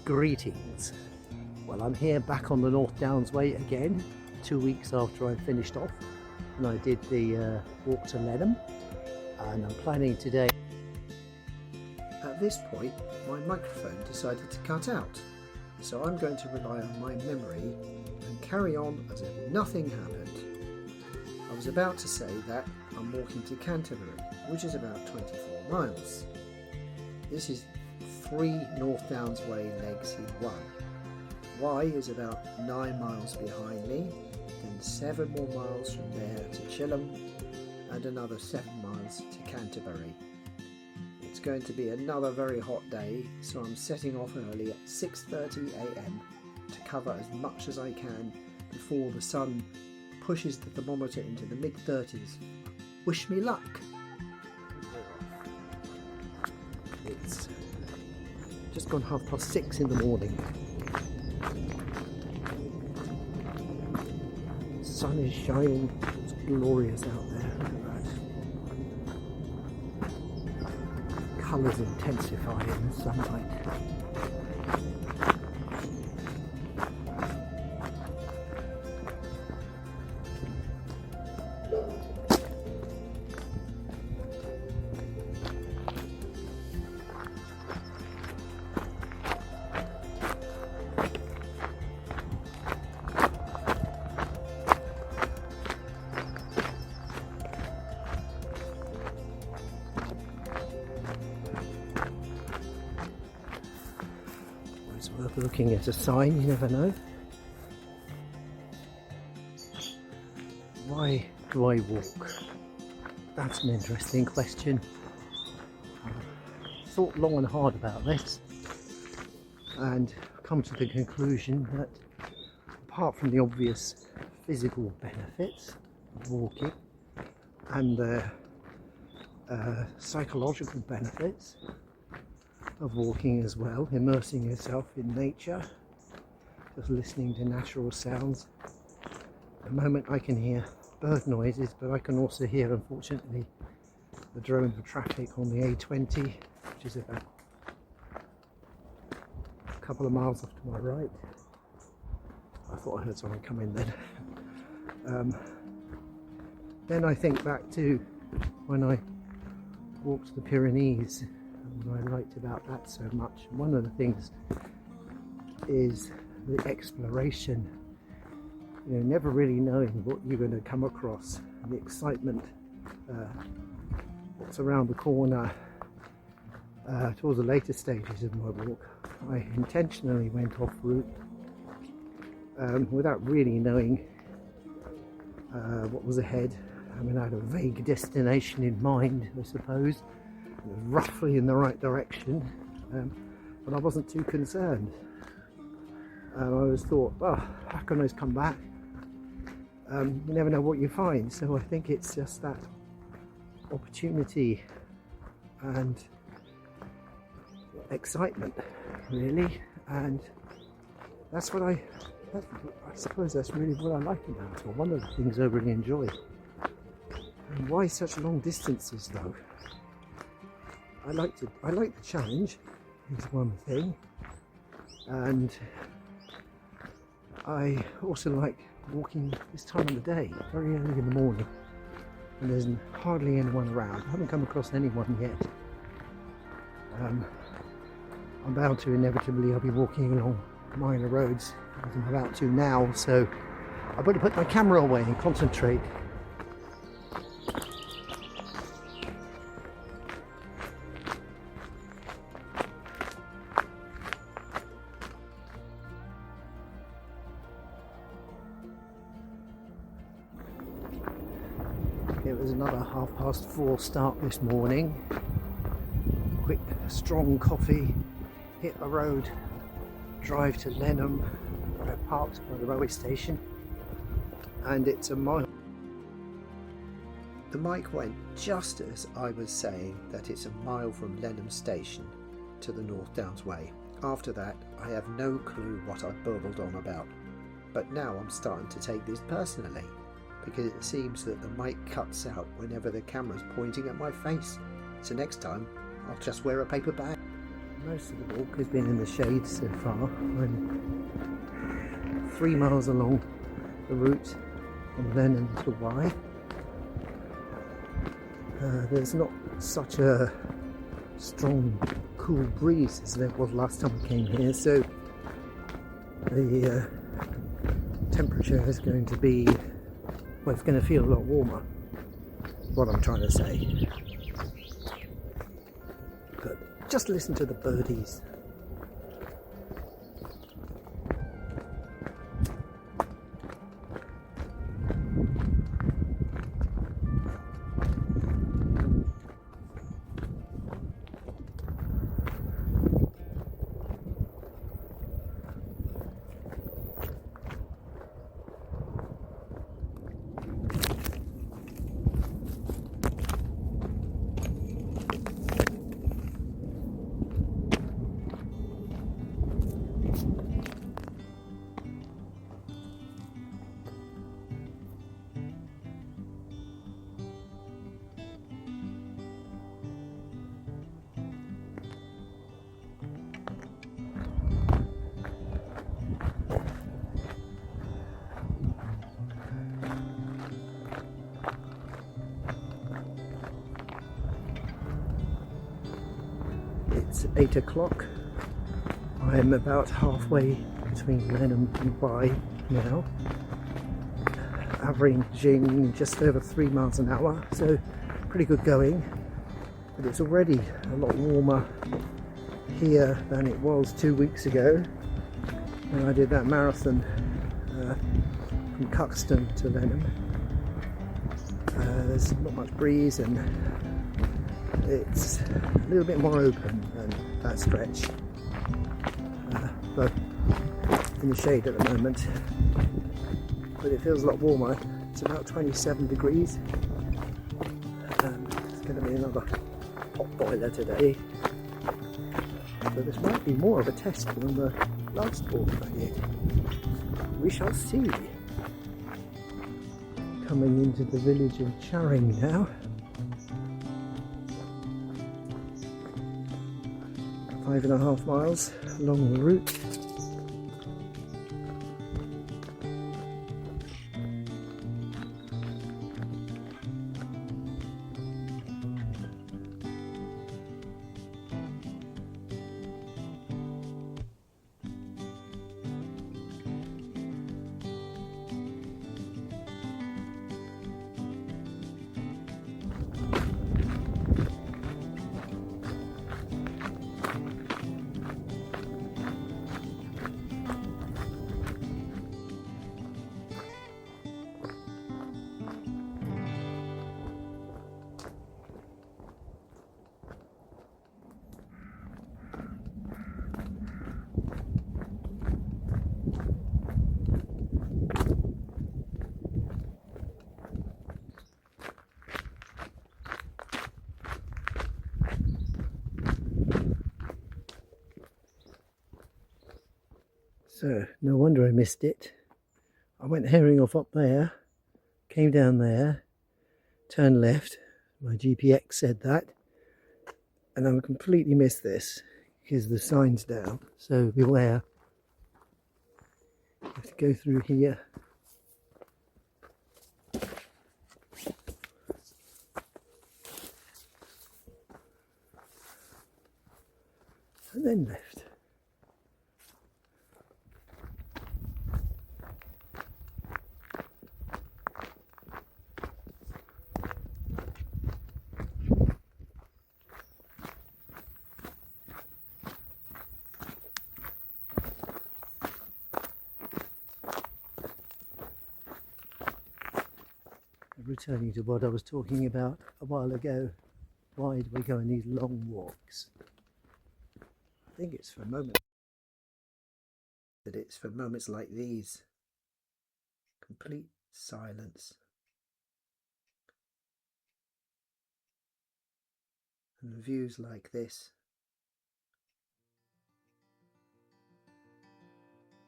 Greetings. Well, I'm here back on the North Downs Way again, 2 weeks after I finished off and I did the walk to Lenham, and I'm planning today. At this point my microphone decided to cut out, so I'm going to rely on my memory and carry on as if nothing happened. I was about to say that I'm walking to Canterbury, which is about 24 miles. This is 3 North Downs Way legs in one. Y is about 9 miles behind me, then 7 more miles from there to Chilham, and another 7 miles to Canterbury. It's going to be another very hot day, so I'm setting off early at 6:30 AM to cover as much as I can before the sun pushes the thermometer into the mid-30s. Wish me luck! It's just gone 6:30 in the morning. The sun is shining, it's glorious out there. Look at that. Colours intensify in the sunlight. It's worth looking at a sign, you never know. Why do I walk? That's an interesting question. I thought long and hard about this and come to the conclusion that apart from the obvious physical benefits of walking and the psychological benefits of walking as well, immersing yourself in nature, just listening to natural sounds. At the moment I can hear bird noises, but I can also hear, unfortunately, the drone of traffic on the A20, which is about a couple of miles off to my right. I thought I heard someone come in then. Then I think back to when I walked the Pyrenees, what I liked about that so much. One of the things is the exploration, never really knowing what you're going to come across, and the excitement, what's around the corner. Towards the later stages of my walk, I intentionally went off route without really knowing what was ahead. I mean, I had a vague destination in mind, I suppose, roughly in the right direction, but I wasn't too concerned. I always thought, I can always come back. You never know what you find, so I think it's just that opportunity and excitement, really, and that's what I suppose that's really what I like about it, or one of the things I really enjoy. And why such long distances though? I like the challenge, is one thing, and I also like walking this time of the day, very early in the morning, and there's hardly anyone around. I haven't come across anyone yet. I'm bound to inevitably I'll be walking along minor roads, as I'm about to now, so I better put my camera away and concentrate. It was another 4:30 start this morning. Quick, strong coffee, hit the road, drive to Lenham, where I parked by the railway station, and it's a mile. The mic went just as I was saying that it's a mile from Lenham station to the North Downs Way. After that, I have no clue what I burbled on about, but now I'm starting to take this personally, because it seems that the mic cuts out whenever the camera's pointing at my face. So next time, I'll just wear a paper bag. Most of the walk has been in the shade so far. I'm 3 miles along the route from Lenham to Y. There's not such a strong cool breeze as there was last time I came here, so the temperature is going to be, well, it's going to feel a lot warmer, is what I'm trying to say. But just listen to the birdies. It's 8 o'clock. I'm about halfway between Lenham and Y now, averaging just over 3 miles an hour, so pretty good going. But it's already a lot warmer here than it was 2 weeks ago when I did that marathon from Cuxton to Lenham. There's not much breeze and it's a little bit more open than that stretch, but in the shade at the moment. But it feels a lot warmer. It's about 27 degrees. It's going to be another pot boiler today. So this might be more of a test than the last walk I did. We shall see. Coming into the village of Charing now. 5.5 miles along the route. So, no wonder I missed it. I went herring off up there, came down there, turned left, my GPX said that, and I completely missed this because the sign's down, so beware. I have to go through here. And then left. Returning to what I was talking about a while ago, why do we go on these long walks? I think it's for moments like these. Complete silence. And views like this.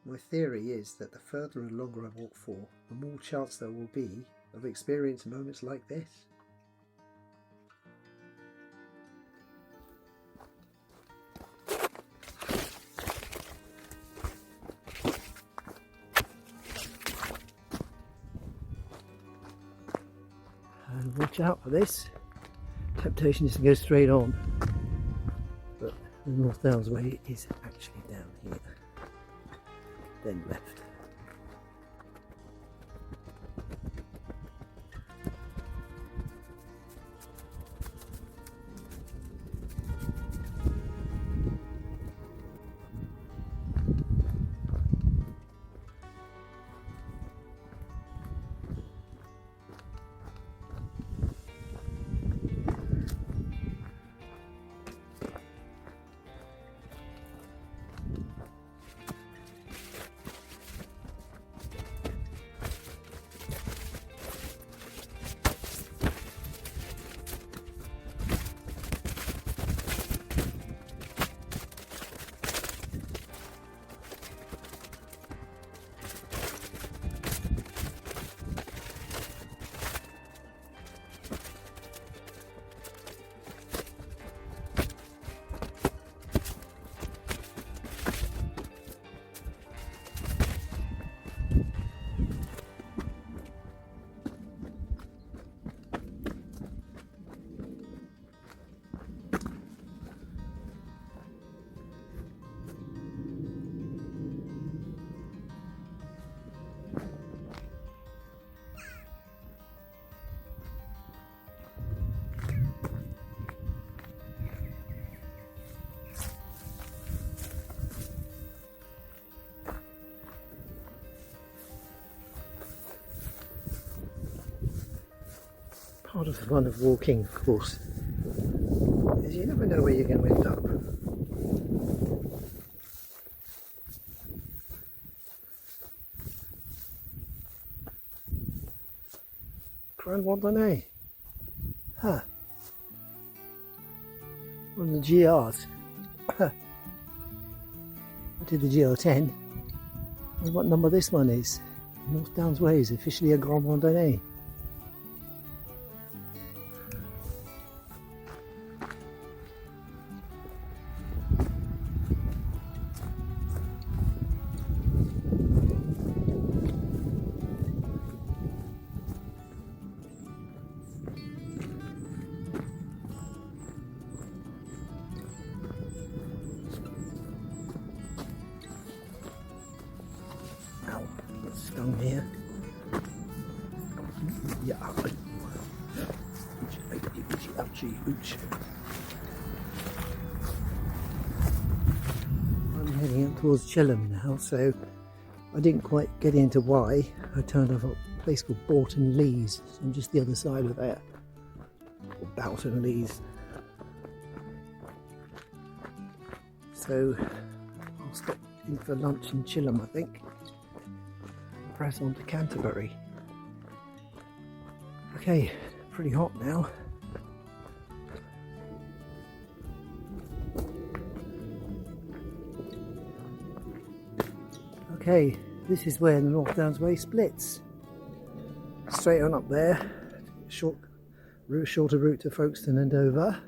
My theory is that the further and longer I walk for, the more chance there will be of experiencing moments like this. And watch out for this. Temptation is to go straight on, but the North Downs way is actually down here, then left. Part of the fun of walking, of course, is you never know where you're going to end up. Grand Randonnée. Huh. One of the GRs. I did the GR10. I wonder what number this one is. North Downs Way is officially a Grand Randonnée. Stung here. Yeah. Ouchie, ouch. I'm heading up towards Chilham now, so I didn't quite get into why. I turned off a place called Boughton Lees. So I'm just the other side of there. Or Boughton Lees. So I'll stop in for lunch in Chilham, I think. Press on to Canterbury. Okay, pretty hot now. Okay, this is where the North Downs Way splits. Straight on up there, shorter route to Cuxton and Dover.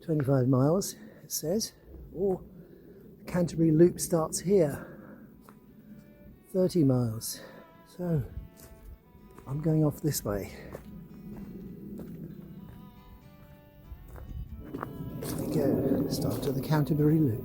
25 miles, it says. Or the Canterbury Loop starts here. 30 miles. So I'm going off this way. There we go. Start of the Canterbury Loop.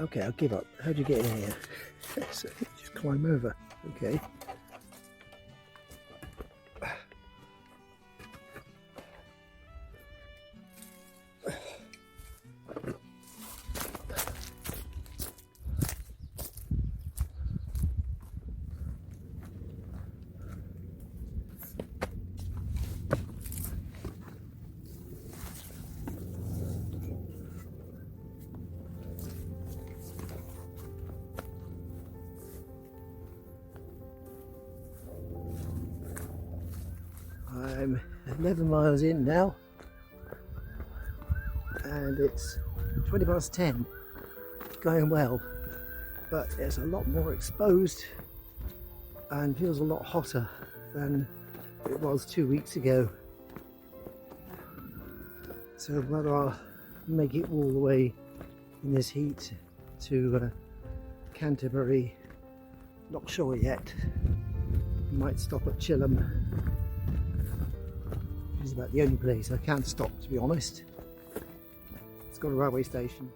Okay, I'll give up. How'd you get in here? So, just climb over. Okay. I'm 11 miles in now and it's 20 past 10. Going well, but it's a lot more exposed and feels a lot hotter than it was 2 weeks ago. So whether I'll make it all the way in this heat to Canterbury, not sure yet. Might stop at Chilham. It's about the only place I can stop, to be honest. It's got a railway station.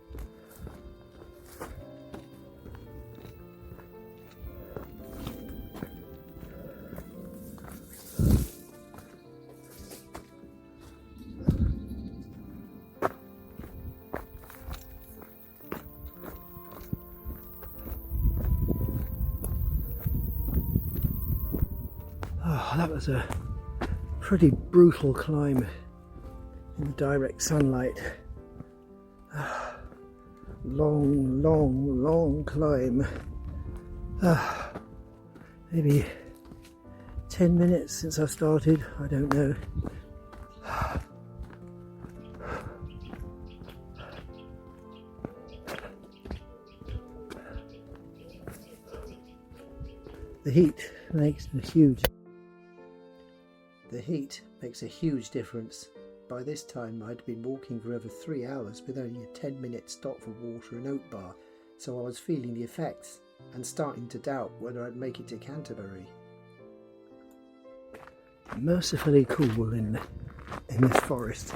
Oh, that was a pretty brutal climb in the direct sunlight. Long climb. Maybe 10 minutes since I started, I don't know. The heat makes a huge difference. By this time I'd been walking for over 3 hours with only a 10-minute stop for water and oat bar, so I was feeling the effects and starting to doubt whether I'd make it to Canterbury. Mercifully cool in this forest.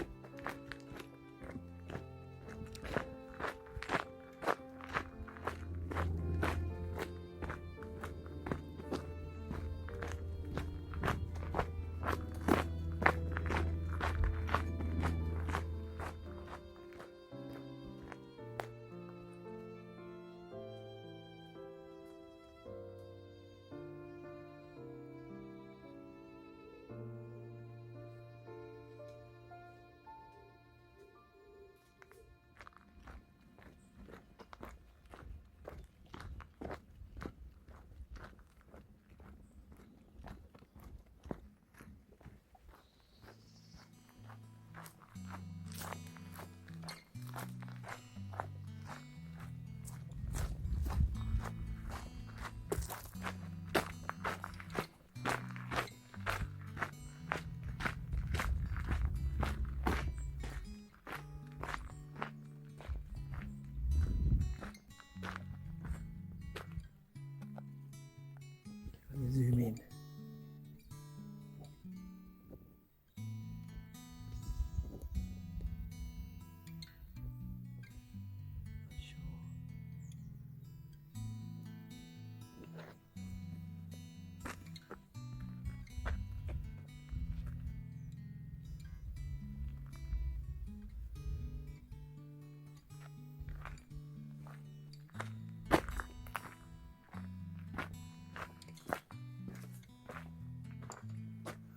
Zoom in.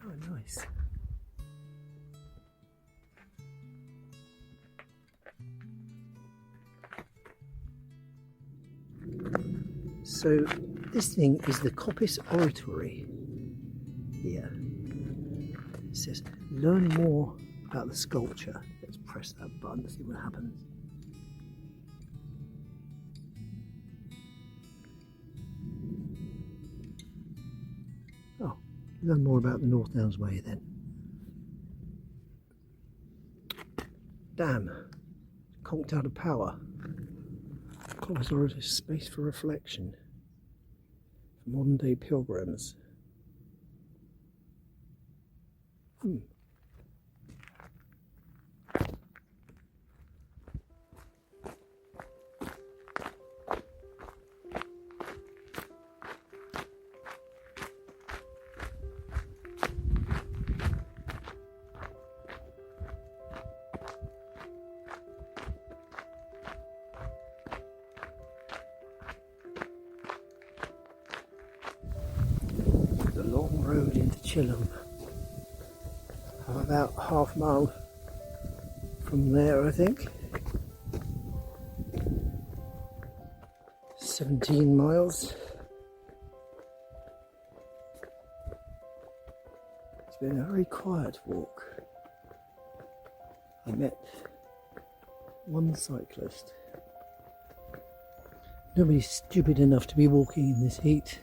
Oh, nice. So this thing is the Coppice Oratory here. It says learn more about the sculpture. Let's press that button to see what happens. Oh, learn more about the North Downs Way then. Damn, conked out of power. Coppice Oratory, space for reflection. Modern day pilgrims. Long road into Chilham. I'm about half mile from there, I think. 17 miles. It's been a very quiet walk. I met one cyclist. Nobody's stupid enough to be walking in this heat.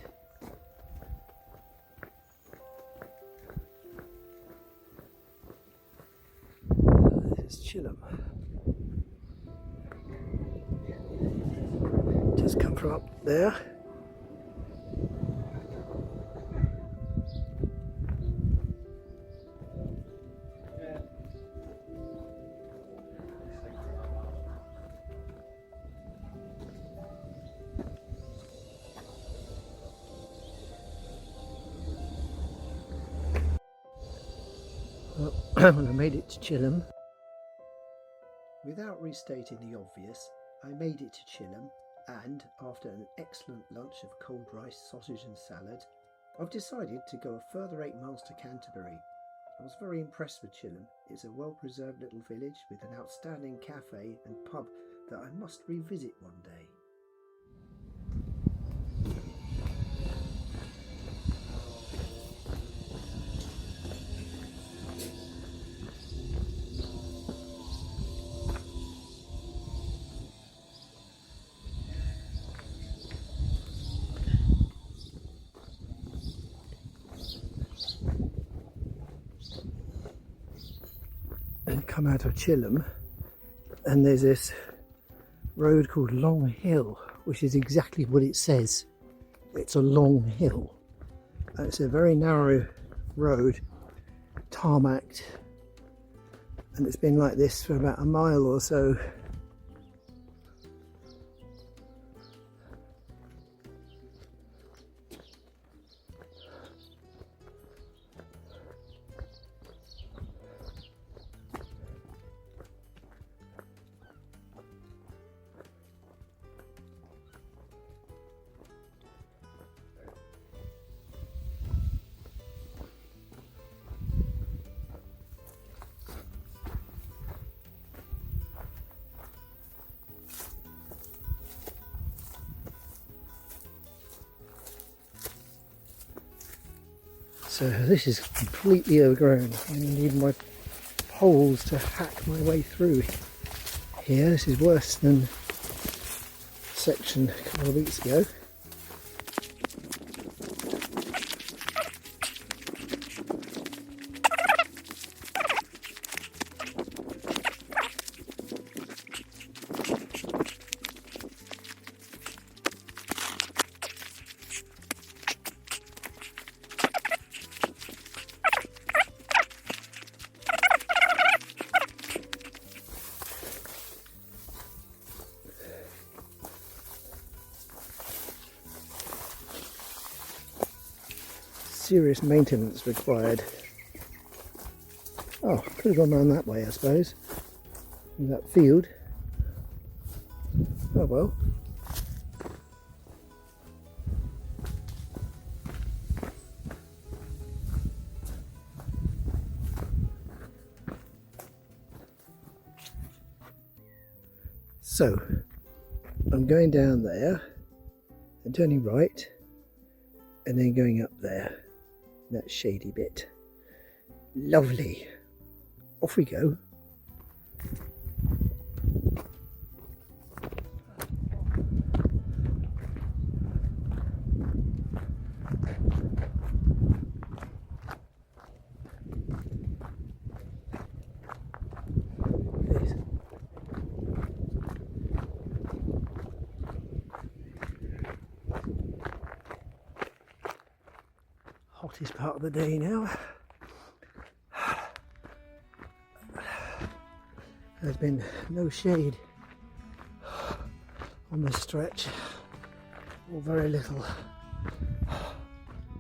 This is Chilham. Just come from up there. When I made it to Chilham, without restating the obvious, I made it to Chilham, and after an excellent lunch of cold rice, sausage and salad, I've decided to go a further 8 miles to Canterbury. I was very impressed with Chilham. It's a well-preserved little village with an outstanding cafe and pub that I must revisit one day. And come out of Chilham, and there's this road called Long Hill, which is exactly what it says. It's a long hill, and it's a very narrow road, tarmacked, and it's been like this for about a mile or so. So this is completely overgrown. I need my poles to hack my way through here. This is worse than section a couple of weeks ago. Serious maintenance required. Oh, could have gone around that way, I suppose. In that field. Oh well. So, I'm going down there and turning right and then going up there. That shady bit. Lovely. Off we go. Hottest part of the day now. There's been no shade on this stretch, or very little.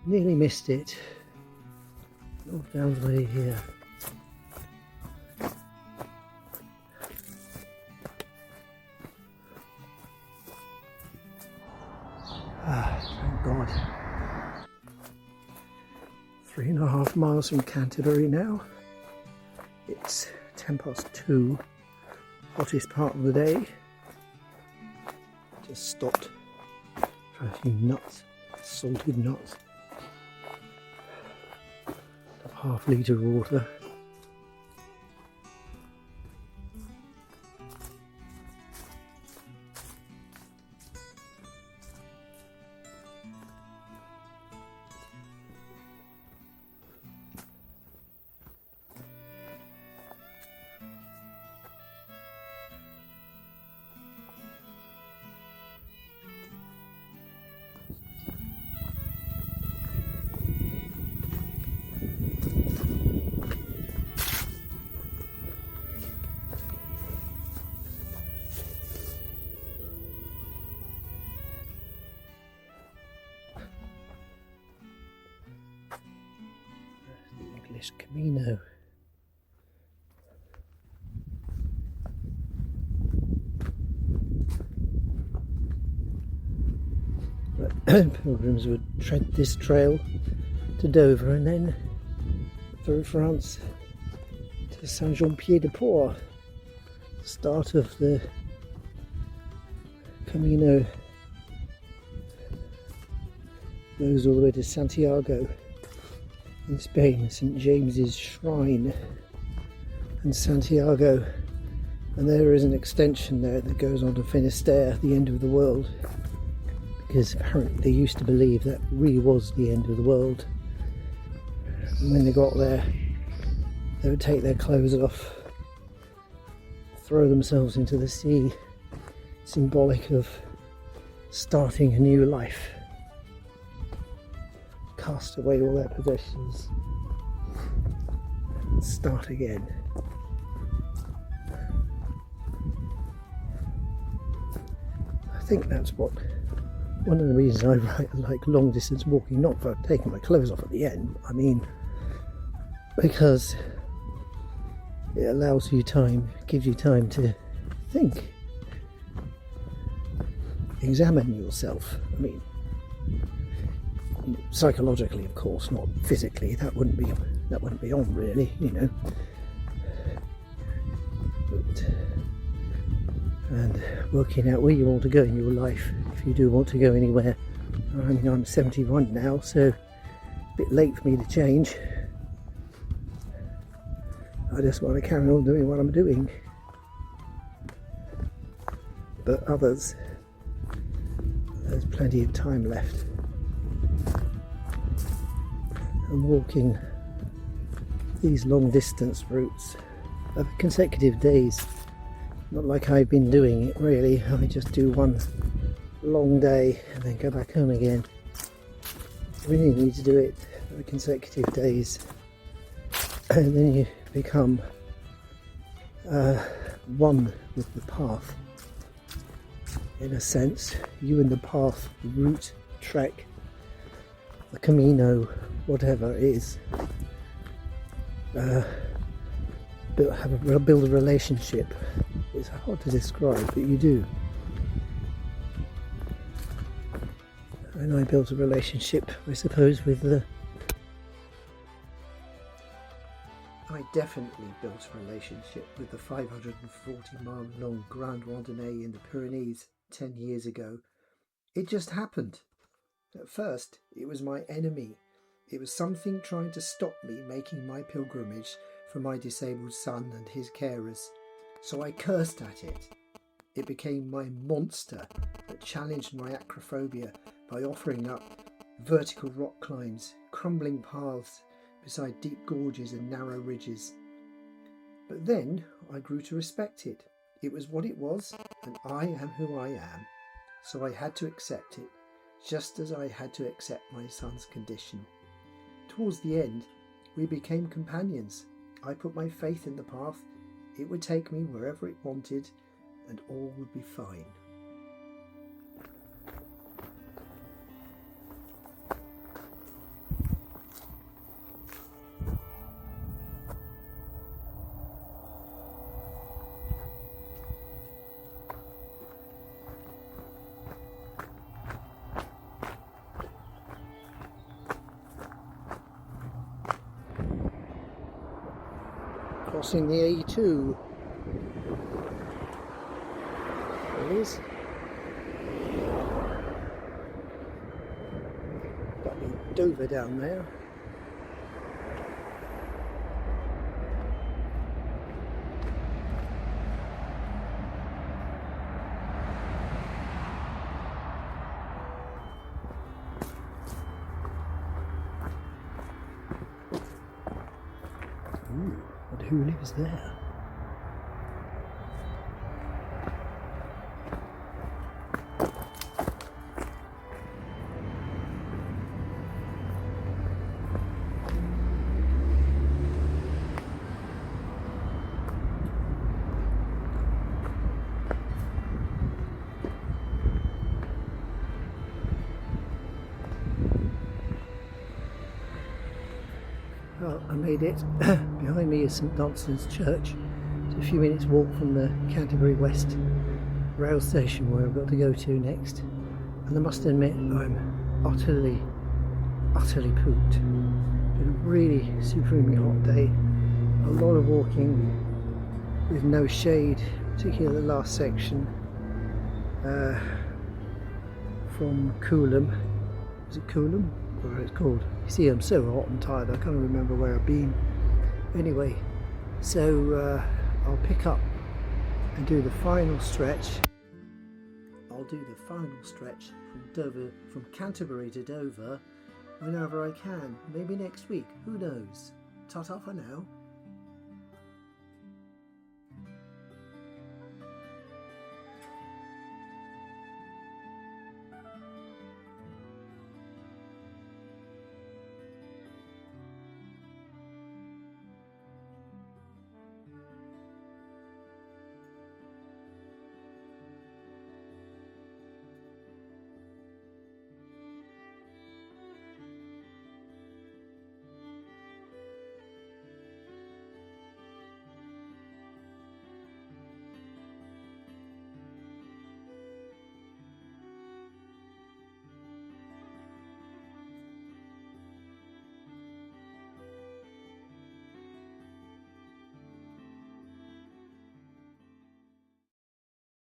Nearly missed it. North Downs Way here. Thank God. 3.5 miles from Canterbury now. It's 2:10, hottest part of the day. Just stopped for a few nuts, salted nuts. half-litre of water. Camino. Pilgrims would tread this trail to Dover and then through France to Saint-Jean-Pied-de-Port, start of the Camino. Goes all the way to Santiago in Spain, St James's Shrine and Santiago, and there is an extension there that goes on to Finisterre, the end of the world, because apparently they used to believe that really was the end of the world. And when they got there, they would take their clothes off, throw themselves into the sea, symbolic of starting a new life. Cast away all their possessions and start again. I think that's what one of the reasons I like long distance walking, not for taking my clothes off at the end, I mean because it allows you time, gives you time to think, examine yourself. I mean, psychologically, of course, not physically. That wouldn't be on, really, you know. But, and working out where you want to go in your life, if you do want to go anywhere. I mean, I'm 71 now, so a bit late for me to change. I just want to carry on doing what I'm doing. But others, there's plenty of time left. And walking these long distance routes over consecutive days, not like I've been doing it really. I just do one long day and then go back home again. You really need to do it over consecutive days, and then you become one with the path, in a sense. You and the path, the route, trek, the Camino, whatever it is, build a relationship. It's hard to describe, but you do. And I built a relationship, I suppose, with the... I definitely built a relationship with the 540-mile long Grand Randonnée in the Pyrenees 10 years ago. It just happened. At first, it was my enemy. It was something trying to stop me making my pilgrimage for my disabled son and his carers. So I cursed at it. It became my monster that challenged my acrophobia by offering up vertical rock climbs, crumbling paths beside deep gorges and narrow ridges. But then I grew to respect it. It was what it was, and I am who I am. So I had to accept it, just as I had to accept my son's condition. Towards the end, we became companions. I put my faith in the path. It would take me wherever it wanted, and all would be fine. Crossing the A2. There it is. Got me Dover down there. Ooh, but who lives there? Well, I made it. Behind me is St Dunstan's Church. It's a few minutes walk from the Canterbury West rail station where I've got to go to next. And I must admit I'm utterly pooped. It's been a really supremely hot day. A lot of walking with no shade, particularly the last section from Chilham. Is it Chilham? Whatever it's called. You see, I'm so hot and tired, I can't remember where I've been. Anyway, so I'll pick up and do the final stretch. I'll do the final stretch from Canterbury to Dover whenever I can. Maybe next week, who knows? Ta-ta for now.